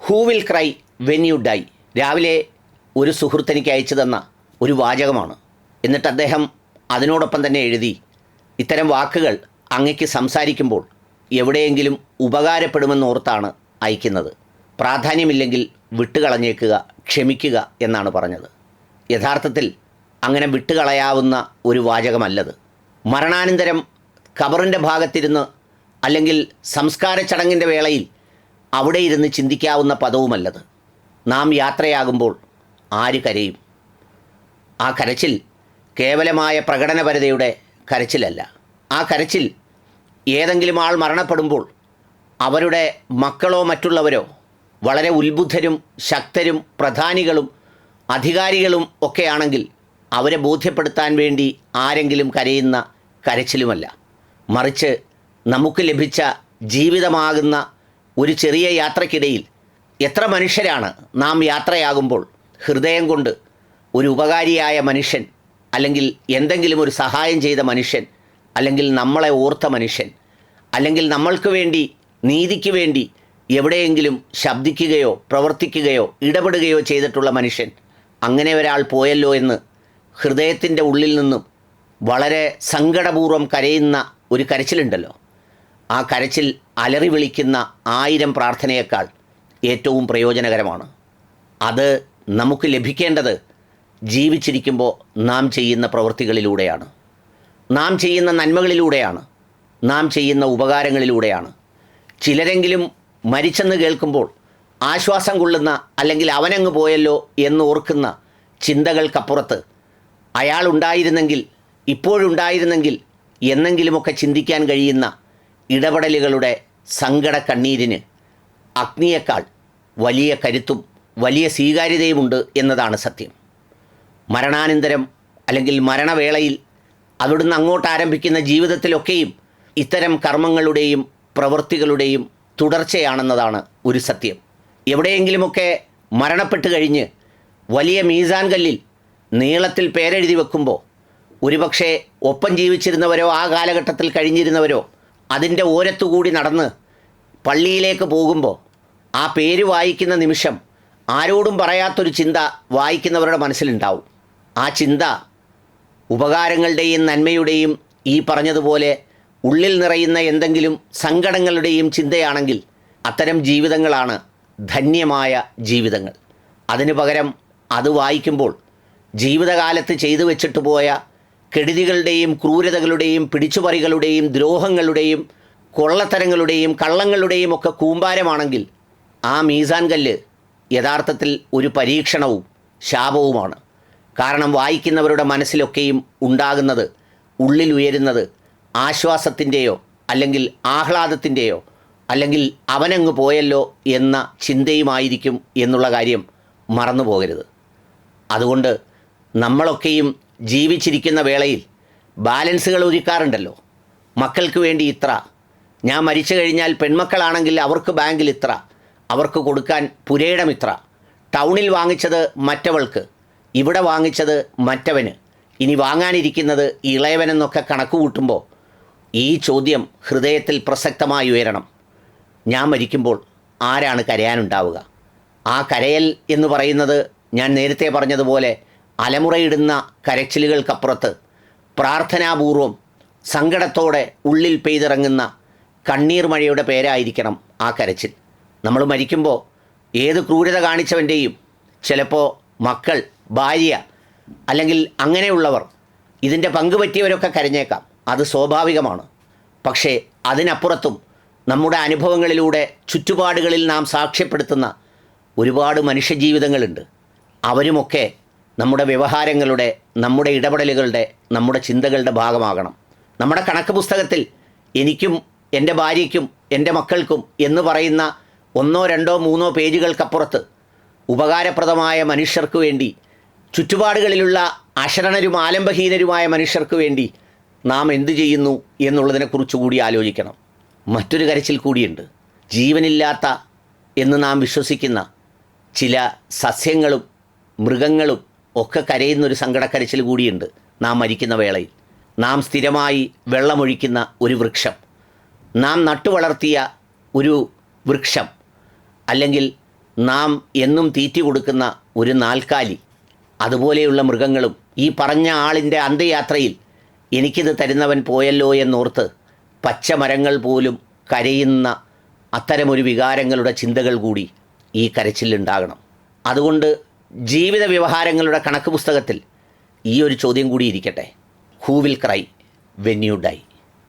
Who will cry when you dye രാവിലെ ഒരു സുഹൃത്ത് എനിക്ക് അയച്ചു തന്ന ഒരു വാചകമാണ്. എന്നിട്ട് അദ്ദേഹം അതിനോടൊപ്പം തന്നെ എഴുതി, ഇത്തരം വാക്കുകൾ അങ്ങയ്ക്ക് സംസാരിക്കുമ്പോൾ എവിടെയെങ്കിലും ഉപകാരപ്പെടുമെന്നോർത്താണ് അയക്കുന്നത്. പ്രാധാന്യമില്ലെങ്കിൽ വിട്ടുകളഞ്ഞേക്കുക, ക്ഷമിക്കുക എന്നാണ് പറഞ്ഞത്. യഥാർത്ഥത്തിൽ അങ്ങനെ വിട്ടുകളയാവുന്ന ഒരു വാചകമല്ലത്. മരണാനന്തരം ഖബറിൻ്റെ ഭാഗത്തിരുന്ന് അല്ലെങ്കിൽ സംസ്കാര ചടങ്ങിൻ്റെ വേളയിൽ അവിടെ ഇരുന്ന് ചിന്തിക്കാവുന്ന പദവുമല്ലത്. നാം യാത്രയാകുമ്പോൾ ആര് കരയും? ആ കരച്ചിൽ കേവലമായ പ്രകടനപരതയുടെ കരച്ചിലല്ല. ആ കരച്ചിൽ ഏതെങ്കിലും ആൾ മരണപ്പെടുമ്പോൾ അവരുടെ മക്കളോ മറ്റുള്ളവരോ വളരെ ഉത്ബുദ്ധരും ശക്തരും പ്രധാനികളും അധികാരികളും ഒക്കെയാണെങ്കിൽ അവരെ ബോധ്യപ്പെടുത്താൻ വേണ്ടി ആരെങ്കിലും കരയുന്ന കരച്ചിലുമല്ല. മറിച്ച് നമുക്ക് ലഭിച്ച ജീവിതമാകുന്ന ഒരു ചെറിയ യാത്രക്കിടയിൽ എത്ര മനുഷ്യരാണ് നാം യാത്രയാകുമ്പോൾ ഹൃദയം കൊണ്ട് ഒരു ഉപകാരിയായ മനുഷ്യൻ, അല്ലെങ്കിൽ എന്തെങ്കിലും ഒരു സഹായം ചെയ്ത മനുഷ്യൻ, അല്ലെങ്കിൽ നമ്മളെ ഓർത്ത മനുഷ്യൻ, അല്ലെങ്കിൽ നമ്മൾക്ക് വേണ്ടി നീതിക്ക് വേണ്ടി എവിടെയെങ്കിലും ശബ്ദിക്കുകയോ പ്രവർത്തിക്കുകയോ ഇടപെടുകയോ ചെയ്തിട്ടുള്ള മനുഷ്യൻ, അങ്ങനെ ഒരാൾ പോയല്ലോ എന്ന് ഹൃദയത്തിൻ്റെ ഉള്ളിൽ നിന്നും വളരെ സങ്കടപൂർവ്വം കരയുന്ന ഒരു കരച്ചിലുണ്ടല്ലോ. ആ കരച്ചിൽ അലറി വിളിക്കുന്ന 1000 പ്രാർത്ഥനയേക്കാൾ ഏറ്റവും പ്രയോജനകരമാണ്. അത് നമുക്ക് ലഭിക്കേണ്ടത് ജീവിച്ചിരിക്കുമ്പോൾ നാം ചെയ്യുന്ന പ്രവൃത്തികളിലൂടെയാണ്, നാം ചെയ്യുന്ന നന്മകളിലൂടെയാണ്, നാം ചെയ്യുന്ന ഉപകാരങ്ങളിലൂടെയാണ്. ചിലരെങ്കിലും മരിച്ചെന്ന് കേൾക്കുമ്പോൾ ആശ്വാസം കൊള്ളുന്ന, അല്ലെങ്കിൽ അവനങ്ങ് പോയല്ലോ എന്നോർക്കുന്ന ചിന്തകൾക്കപ്പുറത്ത് അയാളുണ്ടായിരുന്നെങ്കിൽ, ഇപ്പോഴുണ്ടായിരുന്നെങ്കിൽ എന്നെങ്കിലുമൊക്കെ ചിന്തിക്കാൻ കഴിയുന്ന ഇടപെടലുകളുടെ സങ്കട കണ്ണീരിന് അഗ്നിയേക്കാൾ വലിയ കരുത്തും വലിയ സ്വീകാര്യതയുമുണ്ട് എന്നതാണ് സത്യം. മരണാനന്തരം അല്ലെങ്കിൽ മരണവേളയിൽ അവിടുന്ന് അങ്ങോട്ട് ആരംഭിക്കുന്ന ജീവിതത്തിലൊക്കെയും ഇത്തരം കർമ്മങ്ങളുടെയും പ്രവൃത്തികളുടെയും തുടർച്ചയാണെന്നതാണ് ഒരു സത്യം. എവിടെയെങ്കിലുമൊക്കെ മരണപ്പെട്ട് കഴിഞ്ഞ് വലിയ മീസാൻ കല്ലിൽ നീളത്തിൽ പേരെഴുതി വെക്കുമ്പോൾ ഒരുപക്ഷെ ഒപ്പം ജീവിച്ചിരുന്നവരോ ആ കാലഘട്ടത്തിൽ കഴിഞ്ഞിരുന്നവരോ അതിൻ്റെ ഓരത്തുകൂടി നടന്ന് പള്ളിയിലേക്ക് പോകുമ്പോൾ ആ പേര് വായിക്കുന്ന നിമിഷം ആരോടും പറയാത്തൊരു ചിന്ത വായിക്കുന്നവരുടെ മനസ്സിലുണ്ടാവും. ആ ചിന്ത ഉപകാരങ്ങളുടെയും നന്മയുടെയും ഈ പറഞ്ഞതുപോലെ ഉള്ളിൽ നിറയുന്ന എന്തെങ്കിലും സങ്കടങ്ങളുടെയും ചിന്തയാണെങ്കിൽ അത്തരം ജീവിതങ്ങളാണ് ധന്യമായ ജീവിതങ്ങൾ. അതിനു പകരം അത് വായിക്കുമ്പോൾ ജീവിതകാലത്ത് ചെയ്തു വെച്ചിട്ട് പോയ കെടുതികളുടെയും ക്രൂരതകളുടെയും പിടിച്ചുപറികളുടെയും ദ്രോഹങ്ങളുടെയും കൊള്ളത്തരങ്ങളുടെയും കള്ളങ്ങളുടെയും ഒക്കെ കൂമ്പാരമാണെങ്കിൽ ആ മീസാൻ കല്ല് യഥാർത്ഥത്തിൽ ഒരു പരീക്ഷണവും ശാപവുമാണ്. കാരണം വായിക്കുന്നവരുടെ മനസ്സിലൊക്കെയും ഉണ്ടാകുന്നത്, ഉള്ളിലുയരുന്നത് ആശ്വാസത്തിൻ്റെയോ അല്ലെങ്കിൽ ആഹ്ലാദത്തിൻ്റെയോ അല്ലെങ്കിൽ അവനങ്ങ് പോയല്ലോ എന്ന ചിന്തയുമായിരിക്കും എന്നുള്ള കാര്യം മറന്നു പോകരുത്. അതുകൊണ്ട് നമ്മളൊക്കെയും ജീവിച്ചിരിക്കുന്ന വേളയിൽ ബാലൻസുകൾ ഒരുക്കാറുണ്ടല്ലോ. മക്കൾക്ക് വേണ്ടി ഇത്ര, ഞാൻ മരിച്ചു കഴിഞ്ഞാൽ പെൺമക്കളാണെങ്കിൽ അവർക്ക് ബാങ്കിൽ ഇത്ര, അവർക്ക് കൊടുക്കാൻ പുരയിടം ഇത്ര, ടൗണിൽ വാങ്ങിച്ചത് മറ്റവൾക്ക്, ഇവിടെ വാങ്ങിച്ചത് മറ്റവന്, ഇനി വാങ്ങാനിരിക്കുന്നത് ഇളയവനെന്നൊക്കെ കണക്ക് കൂട്ടുമ്പോൾ ഈ ചോദ്യം ഹൃദയത്തിൽ പ്രസക്തമായി ഉയരണം. ഞാൻ മരിക്കുമ്പോൾ ആരാണ് കരയാനുണ്ടാവുക? ആ കരയൽ എന്ന് പറയുന്നത് ഞാൻ നേരത്തെ പറഞ്ഞതുപോലെ അലമുറയിടുന്ന കരച്ചിലുകൾക്കപ്പുറത്ത് പ്രാർത്ഥനാപൂർവം സങ്കടത്തോടെ ഉള്ളിൽ പെയ്തിറങ്ങുന്ന കണ്ണീർ മഴയുടെ പേരായിരിക്കണം ആ കരച്ചിൽ. നമ്മൾ മരിക്കുമ്പോൾ ഏത് ക്രൂരത കാണിച്ചവൻ്റെയും, ചിലപ്പോൾ മക്കൾ, ഭാര്യ, അല്ലെങ്കിൽ അങ്ങനെയുള്ളവർ, ഇതിൻ്റെ പങ്കുപറ്റിയവരൊക്കെ കരഞ്ഞേക്കാം. അത് സ്വാഭാവികമാണ്. പക്ഷേ അതിനപ്പുറത്തും നമ്മുടെ അനുഭവങ്ങളിലൂടെ ചുറ്റുപാടുകളിൽ നാം സാക്ഷ്യപ്പെടുത്തുന്ന ഒരുപാട് മനുഷ്യജീവിതങ്ങളുണ്ട്. അവരുമൊക്കെ നമ്മുടെ വ്യവഹാരങ്ങളുടെ, നമ്മുടെ ഇടപെടലുകളുടെ, നമ്മുടെ ചിന്തകളുടെ ഭാഗമാകണം. നമ്മുടെ കണക്ക് പുസ്തകത്തിൽ എനിക്കും എൻ്റെ ഭാര്യയ്ക്കും എൻ്റെ മക്കൾക്കും എന്ന് പറയുന്ന 1, 2, 3 പേജുകൾക്കപ്പുറത്ത് ഉപകാരപ്രദമായ മനുഷ്യർക്ക് വേണ്ടി, ചുറ്റുപാടുകളിലുള്ള അശരണരും ആലംബഹീനരുമായ മനുഷ്യർക്ക് വേണ്ടി നാം എന്തു ചെയ്യുന്നു എന്നുള്ളതിനെക്കുറിച്ച് കൂടി ആലോചിക്കണം. മറ്റൊരു കരച്ചിൽ കൂടിയുണ്ട്. ജീവനില്ലാത്ത എന്ന് നാം വിശ്വസിക്കുന്ന ചില സസ്യങ്ങളും മൃഗങ്ങളും ഒക്കെ കരയുന്നൊരു സങ്കടക്കരച്ചിൽ കൂടിയുണ്ട്. നാം മരിക്കുന്ന വേളയിൽ നാം സ്ഥിരമായി വെള്ളമൊഴിക്കുന്ന ഒരു വൃക്ഷം, നാം നട്ടുവളർത്തിയ ഒരു വൃക്ഷം, അല്ലെങ്കിൽ നാം എന്നും തീറ്റി കൊടുക്കുന്ന ഒരു നാൽക്കാലി അതുപോലെയുള്ള മൃഗങ്ങളും ഈ പറഞ്ഞ ആളിൻ്റെ അന്ത്യയാത്രയിൽ എനിക്കിത് തരുന്നവൻ പോയല്ലോ എന്നോർത്ത് പച്ചമരങ്ങൾ പോലും കരയുന്ന അത്തരമൊരു വികാരങ്ങളുടെ ചിന്തകൾ കൂടി ഈ കരച്ചിലുണ്ടാകണം. അതുകൊണ്ട് ജീവിത വ്യവഹാരങ്ങളുടെ കണക്ക് പുസ്തകത്തിൽ ഈ ഒരു ചോദ്യം കൂടി ഇരിക്കട്ടെ: who will cry when you dye?